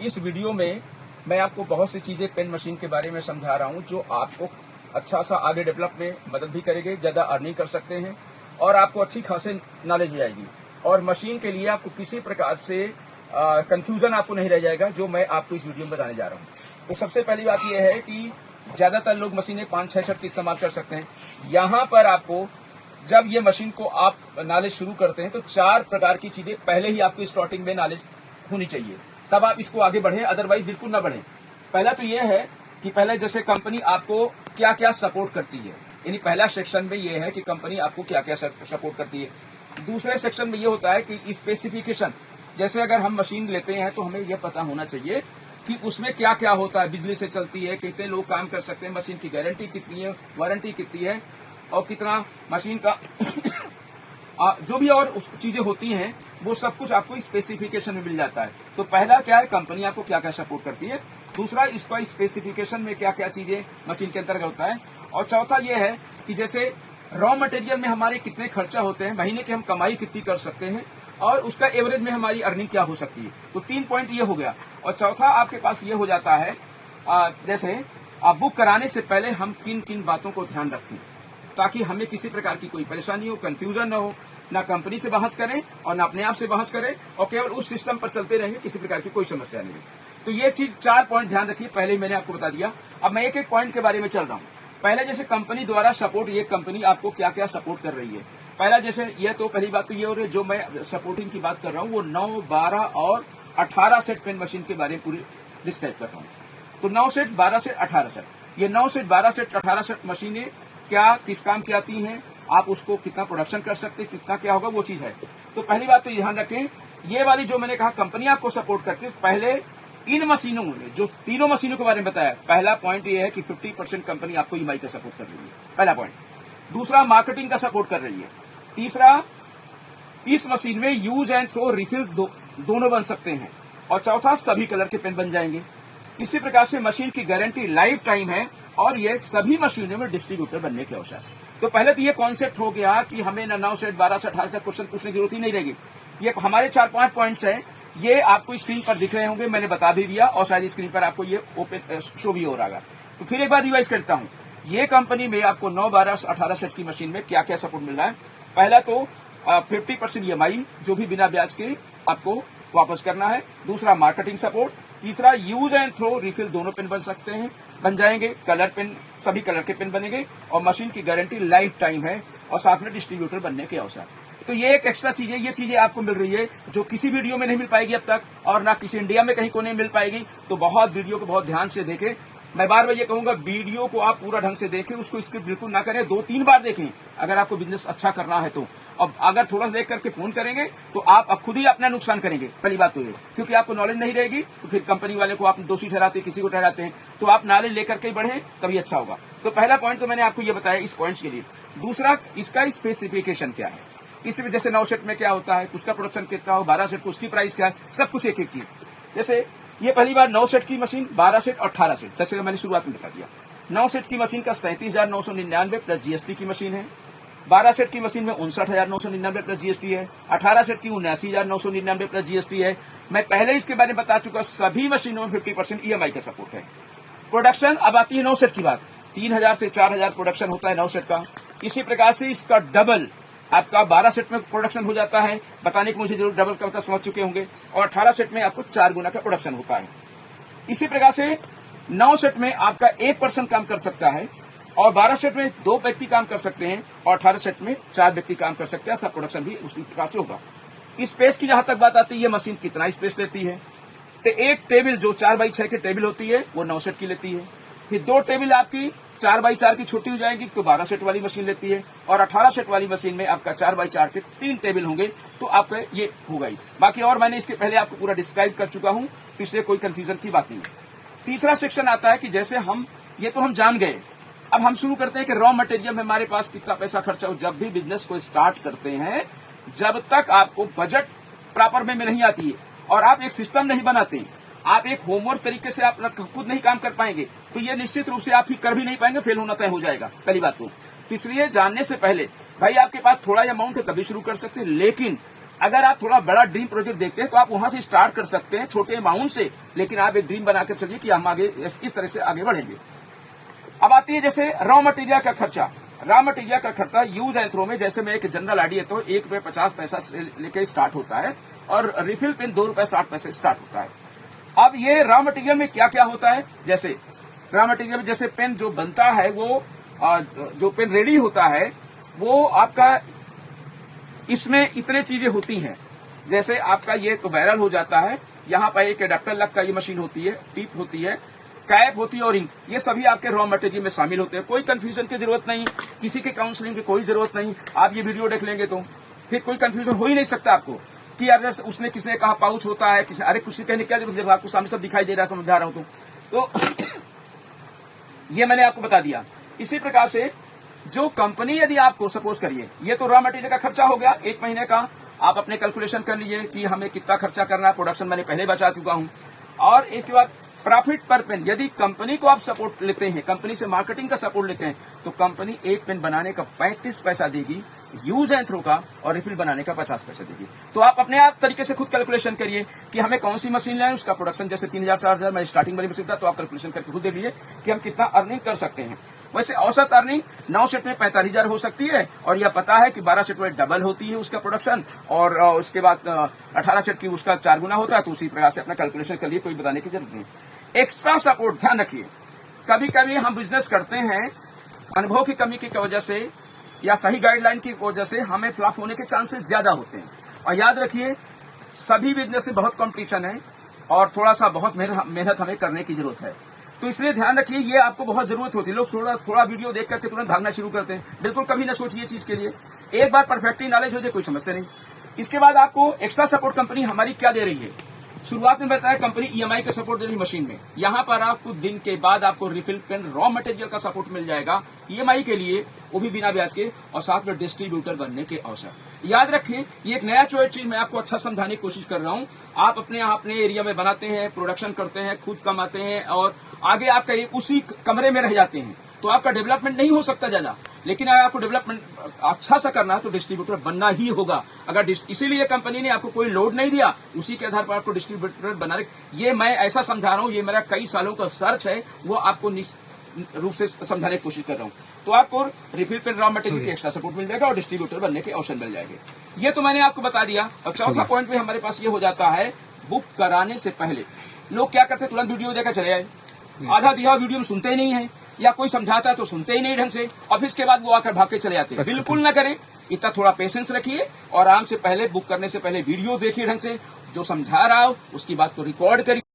इस वीडियो में मैं आपको बहुत सी चीजें पेन मशीन के बारे में समझा रहा हूं जो आपको अच्छा सा आगे डेवलप में मदद भी करेंगे, ज्यादा अर्निंग कर सकते हैं और आपको अच्छी खासी नॉलेज भी आएगी। और मशीन के लिए आपको किसी प्रकार से कंफ्यूजन आपको नहीं रह जाएगा, जो मैं आपको इस वीडियो में बताने जा रहा हूं। तो सबसे पहली बात यह है कि ज्यादातर लोग मशीनें 5-6 सेट की इस्तेमाल कर सकते हैं। यहाँ पर आपको जब ये मशीन को आप नॉलेज शुरू करते हैं तो 4 प्रकार की चीजें पहले ही आपको स्टार्टिंग में नॉलेज होनी चाहिए, तब आप इसको आगे बढ़े, अदरवाइज बिल्कुल ना बढ़े। पहला तो यह है कि पहले जैसे कंपनी आपको क्या क्या सपोर्ट करती है, यानी पहला सेक्शन में यह है कि कंपनी आपको क्या क्या सपोर्ट करती है। दूसरे सेक्शन में यह होता है कि स्पेसिफिकेशन, जैसे अगर हम मशीन लेते हैं तो हमें यह पता होना चाहिए कि उसमें क्या क्या होता है, बिजली से चलती है, कितने लोग काम कर सकते हैं, मशीन की गारंटी कितनी है, वारंटी कितनी है और कितना मशीन का जो भी और चीजें होती हैं वो सब कुछ आपको स्पेसिफिकेशन में मिल जाता है। तो पहला क्या है, कंपनी आपको क्या क्या सपोर्ट करती है। दूसरा, इसका स्पेसिफिकेशन में क्या क्या चीजें मशीन के अंतर्गत होता है। और चौथा ये है कि जैसे रॉ मटेरियल में हमारे कितने खर्चा होते हैं, महीने की हम कमाई कितनी कर सकते हैं और उसका एवरेज में हमारी अर्निंग क्या हो सकती है। तो 3 पॉइंट ये हो गया। और चौथा आपके पास ये हो जाता है जैसे आप बुक कराने से पहले हम किन किन बातों को ध्यान रखें ताकि हमें किसी प्रकार की कोई परेशानी हो, कंफ्यूजन न हो, ना कंपनी से बहस करें और ना अपने आप से बहस करें और केवल उस सिस्टम पर चलते रहेंगे, किसी प्रकार की कोई समस्या नहीं। तो ये चीज 4 पॉइंट ध्यान रखिए, पहले मैंने आपको बता दिया। अब मैं एक एक पॉइंट के बारे में चल रहा हूँ। पहले जैसे कंपनी द्वारा सपोर्ट, ये कंपनी आपको क्या क्या सपोर्ट कर रही है। पहला जैसे ये तो पहली बात तो ये हो रही है, जो मैं सपोर्टिंग की बात कर रहा हूँ वो 9, 12 और 18 सेट पेन मशीन के बारे में पूरी डिस्क्राइब कर रहा हूँ। तो 9 सेट, 12 सेट, 18 सेट, ये 9 सेट, 12 सेट, 18 सेट मशीनें क्या किस काम की आती हैं, आप उसको कितना प्रोडक्शन कर सकते हैं, कितना क्या होगा, वो चीज है। तो पहली बात तो ध्यान रखें, ये वाली जो मैंने कहा कंपनी आपको सपोर्ट करती है, पहले इन मशीनों में जो तीनों मशीनों के बारे में बताया, पहला पॉइंट ये है कि 50% कंपनी आपको ईएमआई का सपोर्ट कर रही है, पहला पॉइंट। दूसरा, मार्केटिंग का सपोर्ट कर रही है। तीसरा, इस मशीन में यूज एंड थ्रो रिफिल दोनों बन सकते हैं। और चौथा, सभी कलर के पेन बन जाएंगे। इसी प्रकार से मशीन की गारंटी लाइफ टाइम है और ये सभी मशीनों में डिस्ट्रीब्यूटर बनने के अवसर। तो पहले तो ये कॉन्सेप्ट हो गया कि हमें 9 सेट, 12 सेट, 18 सेट क्वेश्चन पूछने की जरूरत ही नहीं रहेगी। ये हमारे 4-5 पॉइंट्स हैं, ये आपको स्क्रीन पर दिख रहे होंगे, मैंने बता भी दिया और शायद स्क्रीन पर आपको ये ओपन शो भी हो रहा है। तो फिर एक बार रिवाइज करता हूँ, ये कंपनी में आपको 9, 12, 18 सेट की मशीन में क्या क्या सपोर्ट मिल रहा है। पहला तो 50% ईएमआई जो भी बिना ब्याज के आपको वापस करना है। दूसरा, मार्केटिंग सपोर्ट। तीसरा, यूज एंड थ्रो रिफिल दोनों पेन बन जाएंगे, कलर पेन, सभी कलर के पेन बनेंगे और मशीन की गारंटी लाइफ टाइम है और साथ में डिस्ट्रीब्यूटर बनने के अवसर। तो ये एक एक्स्ट्रा चीज है, ये चीजें आपको मिल रही है जो किसी वीडियो में नहीं मिल पाएगी अब तक और ना किसी इंडिया में कहीं को नहीं मिल पाएगी। तो बहुत वीडियो को बहुत ध्यान से देखें। मैं बार बार ये कहूंगा, वीडियो को आप पूरा ढंग से देखें, उसको स्किप बिल्कुल ना करें, 2-3 बार देखें अगर आपको बिजनेस अच्छा करना है तो। अब अगर थोड़ा देख करके फोन करेंगे तो आप अब खुद ही अपना नुकसान करेंगे, पहली बात तो ये, क्योंकि आपको नॉलेज नहीं रहेगी तो फिर कंपनी वाले को आप दोषी ठहराते हैं, किसी को ठहराते हैं। तो आप नॉलेज लेकर के बढ़े तभी अच्छा होगा। तो पहला पॉइंट तो मैंने आपको ये बताया इस पॉइंट्स के लिए। दूसरा, इसका स्पेसिफिकेशन क्या है, इसमें जैसे 9 सेट में क्या होता है, उसका प्रोडक्शन कितना हो, 12 सेट को उसकी प्राइस क्या है, सब कुछ एक एक चीज। जैसे ये पहली बार 9 सेट की मशीन, 12 सेट और 18 सेट, जैसे मैंने शुरुआत में बता दिया। 9 सेट की मशीन का 37,999 प्लस जीएसटी की मशीन है। 12 सेट की मशीन में 59,999 प्लस जीएसटी है। 18 सेट की 79,999 प्लस जीएसटी है। मैं पहले इसके बारे में बता चुका, सभी मशीनों में 50% ईएमआई का सपोर्ट है। प्रोडक्शन, अब आती है 9 सेट की बात, 3,000 से 4,000 प्रोडक्शन होता है 9 सेट का। इसी प्रकार से इसका डबल आपका 12 सेट में प्रोडक्शन हो जाता है, बताने की मुझे जरूर, डबल का मतलब समझ चुके होंगे। और 18 सेट में आपको 4 गुना का प्रोडक्शन होता है। इसी प्रकार से 9 सेट में आपका 1 पर्सन काम कर सकता है और 12 सेट में 2 व्यक्ति काम कर सकते हैं और 18 सेट में 4 व्यक्ति काम कर सकते हैं। सब प्रोडक्शन भी उसी प्रकार से होगा। स्पेस की जहां तक बात आती है, ये मशीन कितना स्पेस लेती है, तो एक टेबल जो 4x6 की टेबल होती है वो 9 सेट की लेती है। फिर 2 टेबल आपकी 4x4 की छोटी हो जाएगी तो 12 सेट वाली मशीन लेती है। और 18 सेट वाली मशीन में आपका 4x4 के 3 टेबल होंगे तो आपका ये होगा ही। बाकी और मैंने इसके पहले आपको पूरा डिस्क्राइब कर चुका हूं, इसलिए कोई कंफ्यूजन की बात नहीं है। तीसरा सेक्शन आता है कि जैसे हम जान गए, अब हम शुरू करते हैं कि रॉ मटेरियल में हमारे पास कितना पैसा खर्चा हो। जब भी बिजनेस को स्टार्ट करते हैं, जब तक आपको बजट प्रॉपर में नहीं आती है और आप एक सिस्टम नहीं बनाते, आप एक होमवर्क तरीके से आप खुद नहीं काम कर पाएंगे तो ये निश्चित रूप से आप ही कर भी नहीं पाएंगे, फेल होना तय हो जाएगा, पहली बात तो। इसलिए जानने से पहले भाई आपके पास थोड़ा अमाउंट है, कभी शुरू कर सकते हैं, लेकिन अगर आप थोड़ा बड़ा ड्रीम प्रोजेक्ट देखते हैं तो आप वहां से स्टार्ट कर सकते हैं छोटे अमाउंट से, लेकिन आप एक ड्रीम बनाकर चलिए कि हम आगे इस तरह से आगे बढ़ेंगे। अब आती है जैसे रॉ मटेरियल का खर्चा। रॉ मटेरियल का खर्चा यूज एंड थ्रो में, जैसे मैं एक जनरल आइडिया तो ₹1.50 से लेके स्टार्ट होता है और रिफिल पेन ₹2.60 स्टार्ट होता है। अब ये रॉ मटेरियल में क्या क्या होता है, जैसे रॉ मटेरियल में जैसे पेन जो बनता है वो जो पेन रेडी होता है वो आपका इसमें इतने चीजें होती हैं, जैसे आपका ये तो वायरल हो जाता है, यहाँ पर एक एडाप्टर लग का ये मशीन होती है, टिप होती है, कैप होती है और इंक, ये सभी आपके रॉ मटेरियल में शामिल होते हैं। कोई कंफ्यूजन की जरूरत नहीं, किसी के काउंसलिंग की कोई जरूरत नहीं। आप ये वीडियो देख लेंगे तो फिर कोई कंफ्यूजन हो ही नहीं सकता आपको कि यार उसने किसने कहा पाउच होता है, अरे कुछ कहने क्या जरूरत, आपको सामने सब दिखाई दे रहा है, समझा रहा हूं तो ये मैंने आपको बता दिया। इसी प्रकार से जो कंपनी यदि आपको सपोज करिए, ये तो रॉ मटेरियल का खर्चा हो गया 1 महीने का, आप अपने कैलकुलेशन कर लीजिए कि हमें कितना खर्चा करना है, प्रोडक्शन मैंने पहले बचा चुका हूं। और एक बात, प्रॉफिट पर पेन, यदि कंपनी को आप सपोर्ट लेते हैं, कंपनी से मार्केटिंग का सपोर्ट लेते हैं, तो कंपनी एक पेन बनाने का 35 पैसा देगी यूज एंड थ्रो का, और रिफिल बनाने का 50 पैसा देगी। तो आप अपने आप तरीके से खुद कैलकुलेशन करिए कि हमें कौन सी मशीन लें, उसका प्रोडक्शन जैसे 3000 4000 मैं स्टार्टिंग वाली मशीन था, तो आप कैलकुलेशन करके खुद देख लीजिए कि हम कितना अर्निंग कर सकते हैं। वैसे औसत अर्निंग 9 सेट में 45,000 हो सकती है, और यह पता है कि 12 सेट में डबल होती है उसका प्रोडक्शन, और उसके बाद 18 सेट की उसका 4 गुना होता है। तो उसी प्रकार से अपना कैलकुलेशन कर लिए, कोई बताने की जरूरत नहीं। एक्स्ट्रा सपोर्ट, ध्यान रखिए, कभी कभी हम बिजनेस करते हैं, अनुभव की कमी की वजह से या सही गाइडलाइन की वजह से हमें फ्लॉप होने के चांसेस ज्यादा होते हैं। और याद रखिए, सभी बिजनेस में बहुत कंपटीशन है और थोड़ा सा बहुत मेहनत हमें करने की जरूरत है। तो इसलिए ध्यान रखिए, ये आपको बहुत जरूरत होती है। लोग थोड़ा वीडियो देख करके तुरंत भागना शुरू करते हैं, बिल्कुल कभी न सोचिए चीज के लिए। एक बार परफेक्टली नॉलेज हो जाए, कोई समस्या नहीं। इसके बाद आपको एक्स्ट्रा सपोर्ट कंपनी हमारी क्या दे रही है। शुरुआत में बताया कंपनी ईएमआई का सपोर्ट दे रही मशीन में, यहाँ पर आपको दिन के बाद आपको रिफिल पेन रॉ मटेरियल का सपोर्ट मिल जाएगा ईएमआई के लिए, वो भी बिना ब्याज के, और साथ में डिस्ट्रीब्यूटर बनने के अवसर। याद रखिए, ये एक नया चीज मैं आपको अच्छा समझाने की कोशिश कर रहा हूँ। आप अपने एरिया में बनाते हैं, प्रोडक्शन करते हैं, खुद कमाते हैं, और आगे आपका उसी कमरे में रह जाते हैं, तो आपका डेवलपमेंट नहीं हो सकता ज्यादा। लेकिन अगर आपको डेवलपमेंट अच्छा सा करना है तो डिस्ट्रीब्यूटर बनना ही होगा। अगर इसीलिए कंपनी ने आपको कोई लोड नहीं दिया, उसी के आधार पर आपको डिस्ट्रीब्यूटर बना रहे। ये मैं ऐसा समझा रहा हूँ, ये मेरा कई सालों का सर्च है, वो आपको रूप से समझाने की कोशिश कर रहा हूँ। तो आपको रिफिल पेन रॉ मटेरियल की एक्स्ट्रा सपोर्ट मिल जाएगा और डिस्ट्रीब्यूटर बनने के अवसर मिल जाएंगे। ये तो मैंने आपको बता दिया। और चौथा पॉइंट में हमारे पास ये हो जाता है, बुक कराने से पहले लोग क्या करते हैं, तुरंत वीडियो देखकर चले आए, आधा दिया वीडियो में सुनते ही नहीं है, या कोई समझाता है तो सुनते ही नहीं ढंग से, और फिर इसके बाद वो आकर भाग के चले जाते हैं। बिल्कुल न करें, इतना थोड़ा पेशेंस रखिए और आराम से पहले बुक करने से पहले वीडियो देखिए ढंग से, जो समझा रहा हो उसकी बात को रिकॉर्ड करिए।